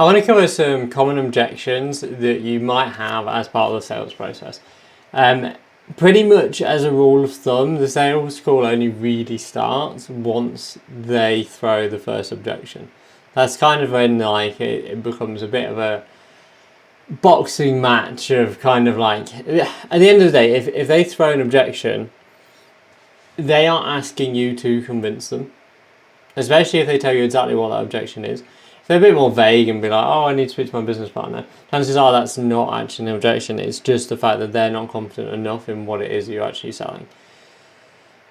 I want to cover some common objections that you might have as part of the sales process. Pretty much as a rule of thumb, the sales call only really starts once they throw the first objection. That's kind of when it becomes a bit of a boxing match of kind of like, at the end of the day, if they throw an objection, they are asking you to convince them, especially if they tell you exactly what that objection is. If they're a bit more vague and be like, oh, I need to speak to my business partner, chances are that's not actually an objection. It's just the fact that they're not confident enough in what it is you're actually selling.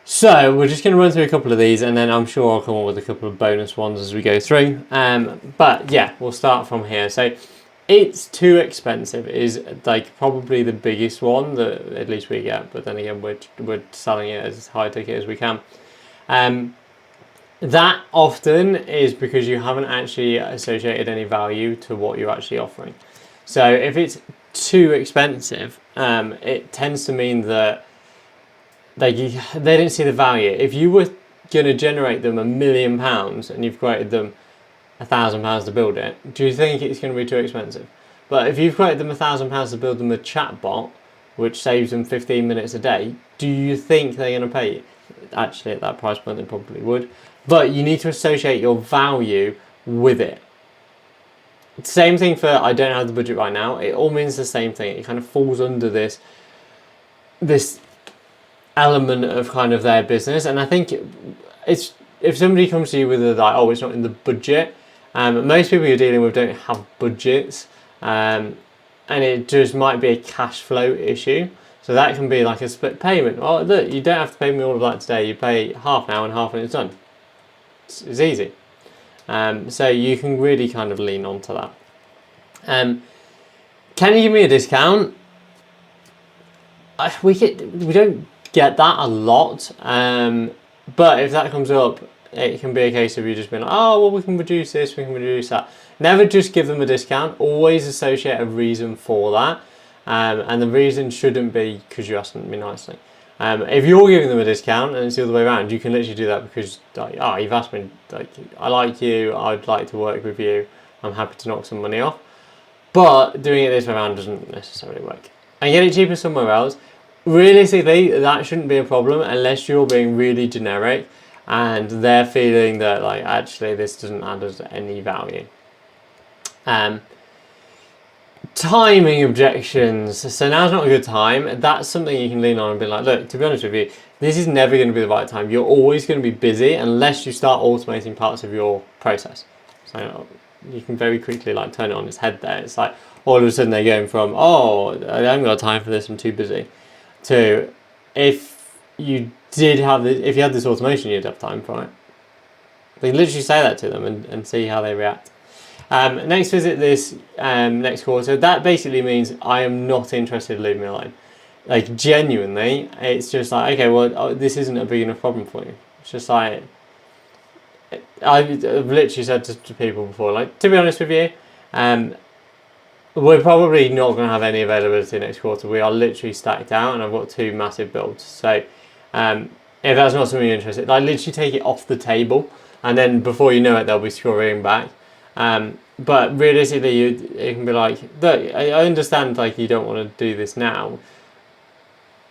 So we're just going to run through a couple of these, and then I'm sure I'll come up with a couple of bonus ones as we go through. But yeah, we'll start from here. So it's too expensive is like probably the biggest one that at least we get, but then again we're selling it as high ticket as we can. That often is because you haven't actually associated any value to what you're actually offering. So if it's too expensive, it tends to mean that they didn't see the value. If you were going to generate them £1 million and you've quoted them £1,000 to build it, do you think it's going to be too expensive? But if you've quoted them £1,000 to build them a chatbot, which saves them 15 minutes a day, do you think they're going to pay you? Actually, at that price point, they probably would. But you need to associate your value with it. Same thing for I don't have the budget right now. It all means the same thing. It kind of falls under this element of kind of their business. And I think it's if somebody comes to you with a like, oh, it's not in the budget. Most people you're dealing with don't have budgets, and it just might be a cash flow issue. So that can be like a split payment. Well, look, you don't have to pay me all of that today. You pay half now and half when it's done. It's easy. So you can really kind of lean onto that. Can you give me a discount? We don't get that a lot. But if that comes up, it can be a case of you just being like, oh, well, we can reduce this, we can reduce that. Never just give them a discount. Always associate a reason for that. And the reason shouldn't be because you asked them to be nicely. If you're giving them a discount and it's the other way around, you can literally do that because, like, oh, you've asked me, like, I like you, I'd like to work with you, I'm happy to knock some money off. But doing it this way around doesn't necessarily work. And get it cheaper somewhere else. Realistically, that shouldn't be a problem unless you're being really generic and they're feeling that, like, actually this doesn't add us any value. Timing objections. So now's not a good time. That's something you can lean on and be like, look, to be honest with you, this is never going to be the right time. You're always going to be busy unless you start automating parts of your process. So you can very quickly like turn it on its head there. It's like all of a sudden they're going from, oh, I haven't got time for this, I'm too busy, to if you had this automation, you'd have time for it. They literally say that to them and see how they react. Next visit this next quarter. That basically means I am not interested, leave me alone. Like genuinely, it's just like, okay, well, this isn't a big enough problem for you. It's just like, I've literally said to people before, like, to be honest with you, we're probably not going to have any availability next quarter. We are literally stacked out and I've got 2 massive builds. So if that's not something you're interested in, I literally take it off the table and then before you know it, they'll be scurrying back. But realistically, it can be like, look, I understand like you don't want to do this now.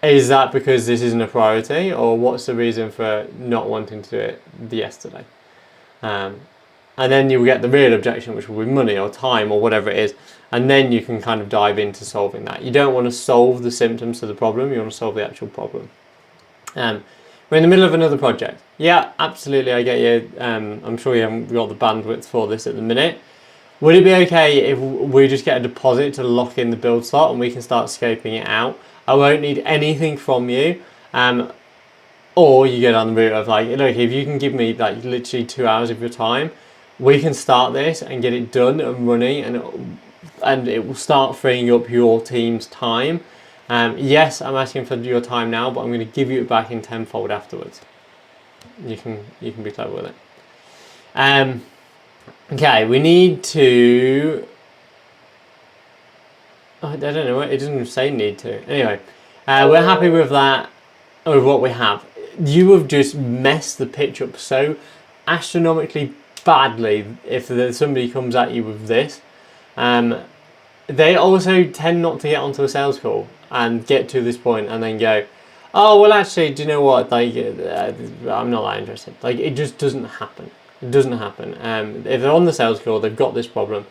Is that because this isn't a priority, or what's the reason for not wanting to do it yesterday? And then you'll get the real objection, which will be money or time or whatever it is, and then you can kind of dive into solving that. You don't want to solve the symptoms to the problem, you want to solve the actual problem. We're in the middle of another project. Yeah, absolutely, I get you. I'm sure you haven't got the bandwidth for this at the minute. Would it be okay if we just get a deposit to lock in the build slot and we can start scoping it out? I won't need anything from you. Or you go down the route of like, look, if you can give me like literally 2 hours of your time, we can start this and get it done and running, and it will start freeing up your team's time. Yes, I'm asking for your time now, but I'm going to give you it back in tenfold afterwards. You can be clever with it. Okay, we need to. I don't know. It doesn't say need to. Anyway, we're happy with that, with what we have. You have just messed the pitch up so astronomically badly. If somebody comes at you with this, They also tend not to get onto a sales call and get to this point and then go, oh, well, actually, do you know what? Like, I'm not that interested. Like, it just doesn't happen. It doesn't happen. If they're on the sales call, they've got this problem,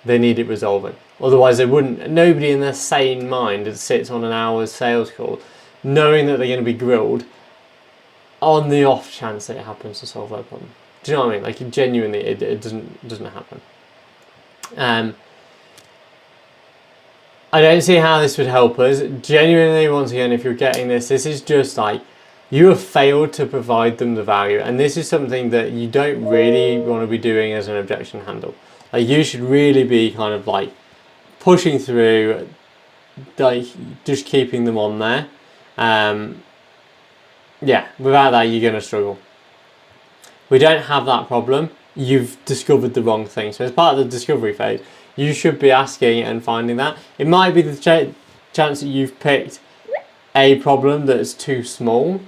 they need it resolving. Otherwise, they wouldn't. Nobody in their sane mind that sits on an hour's sales call, knowing that they're going to be grilled, on the off chance that it happens to solve their problem. Do you know what I mean? Like, genuinely, it doesn't happen. I don't see how this would help us. Genuinely, once again, if you're getting this is just like, you have failed to provide them the value. And this is something that you don't really want to be doing as an objection handle. Like, you should really be kind of like pushing through, like just keeping them on there. Yeah, without that, you're going to struggle. We don't have that problem. You've discovered the wrong thing. So as part of the discovery phase, you should be asking and finding that. It might be the chance that you've picked a problem that's too small.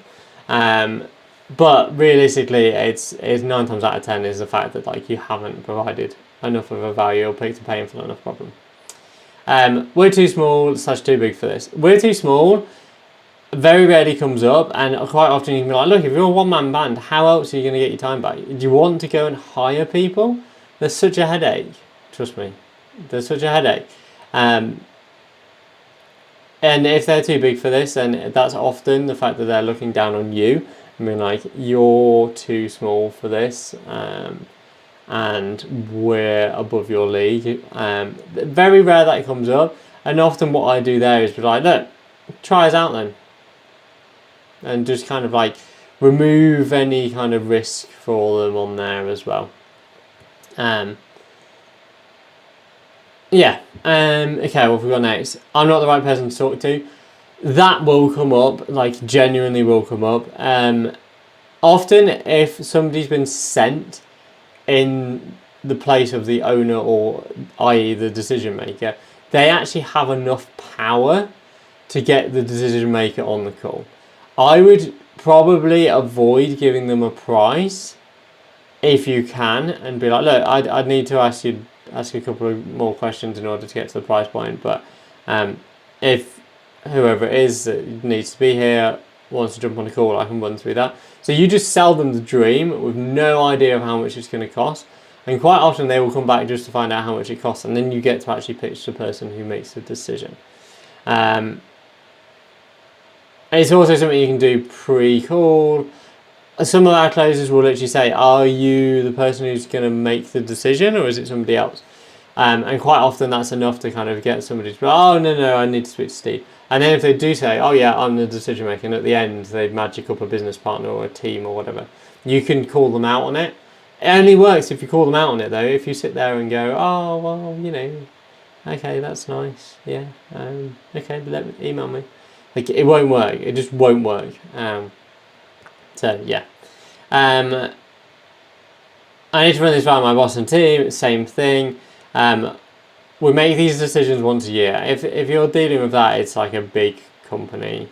But realistically, it's 9 times out of 10 is the fact that like you haven't provided enough of a value or picked a painful enough problem. We're too small / too big for this. We're too small very rarely comes up, and quite often you can be like, look, if you're a one-man band, how else are you going to get your time back? Do you want to go and hire people? There's such a headache. Trust me, there's such a headache. And if they're too big for this, then that's often the fact that they're looking down on you. I mean, like, you're too small for this, and we're above your league. Very rare that it comes up, and often what I do there is be like, look, try us out then. And just kind of like remove any kind of risk for them on there as well. Yeah. Okay, what have we got next? I'm not the right person to talk to. That will come up, like genuinely will come up. Often if somebody's been sent in the place of the owner, or i.e. the decision maker, they actually have enough power to get the decision maker on the call. I would probably avoid giving them a price if you can, and be like, look, I'd need to ask you a couple of more questions in order to get to the price point, but if whoever it is that needs to be here wants to jump on a call, I can run through that. So you just sell them the dream with no idea of how much it's going to cost, and quite often they will come back just to find out how much it costs, and then you get to actually pitch the person who makes the decision. It's also something you can do pre-call. Some of our closers will literally say, are you the person who's going to make the decision, or is it somebody else? And quite often that's enough to kind of get somebody to be, oh, no, I need to speak to Steve. And then if they do say, oh yeah, I'm the decision maker, and at the end they magic up a business partner or a team or whatever, you can call them out on it. It only works if you call them out on it though. If you sit there and go, oh, well, you know, okay, that's nice, yeah, okay, email me. Like, it won't work. It just won't work. So yeah. I need to run this by my boss and team. Same thing. We make these decisions once a year. If you're dealing with that, it's like a big company,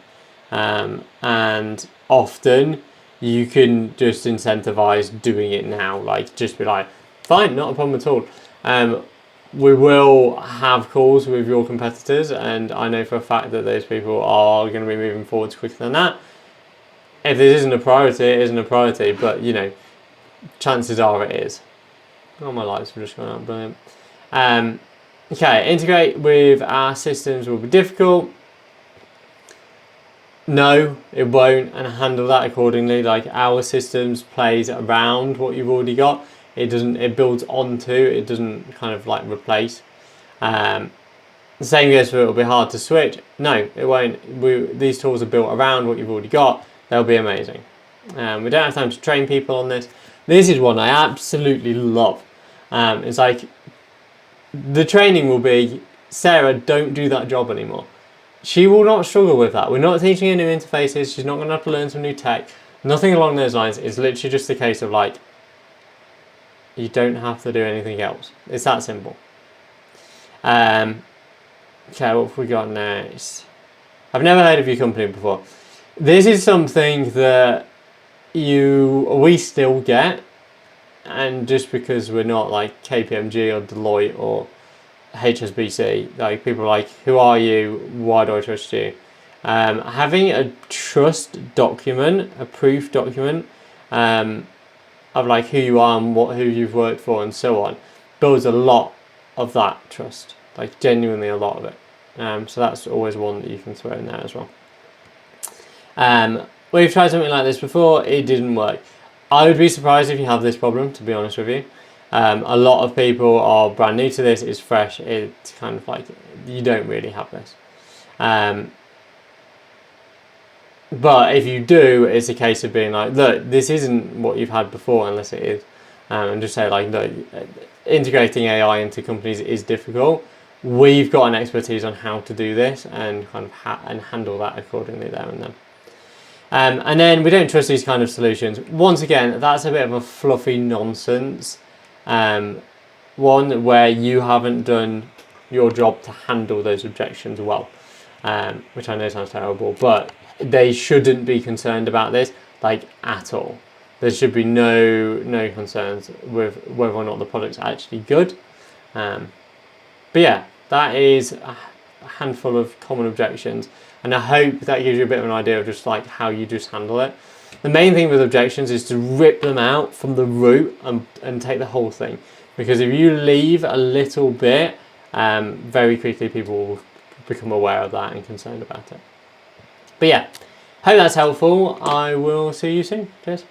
and often you can just incentivize doing it now. Like, just be like, fine, not a problem at all. We will have calls with your competitors, and I know for a fact that those people are going to be moving forwards quicker than that. If this isn't a priority, it isn't a priority, but you know, chances are it is. Oh, my lights have just gone out, brilliant. Okay, integrate with our systems will be difficult. No, it won't, and handle that accordingly. Like, our systems plays around what you've already got. It doesn't. It builds onto. It doesn't kind of like replace. The same goes for it'll be hard to switch. No, it won't. These tools are built around what you've already got. They'll be amazing. We don't have time to train people on this. This is one I absolutely love. It's like, the training will be, Sarah, don't do that job anymore. She will not struggle with that. We're not teaching her new interfaces. She's not going to have to learn some new tech. Nothing along those lines. It's literally just a case of like, you don't have to do anything else. It's that simple. Okay, what have we got next? I've never heard of your company before. This is something that we still get, and just because we're not like KPMG or Deloitte or HSBC, like people are like, who are you? Why do I trust you? Having a trust document, a proof document of like who you are and who you've worked for and so on, builds a lot of that trust, like genuinely a lot of it. So that's always one that you can throw in there as well. We've tried something like this before, it didn't work. I would be surprised if you have this problem, to be honest with you. A lot of people are brand new to this, it's fresh, it's kind of like, you don't really have this. But if you do, it's a case of being like, look, this isn't what you've had before unless it is. And just say like, look, integrating AI into companies is difficult. We've got an expertise on how to do this and kind of and handle that accordingly there and then. And then we don't trust these kind of solutions. Once again, that's a bit of a fluffy nonsense. One where you haven't done your job to handle those objections well, which I know sounds terrible, but they shouldn't be concerned about this, like, at all. There should be no concerns with whether or not the product's actually good. But yeah, that is a handful of common objections, and I hope that gives you a bit of an idea of just like how you just handle it. The main thing with objections is to rip them out from the root and take the whole thing, because if you leave a little bit, very quickly people will become aware of that and concerned about it. But yeah, hope that's helpful. I will see you soon. Cheers.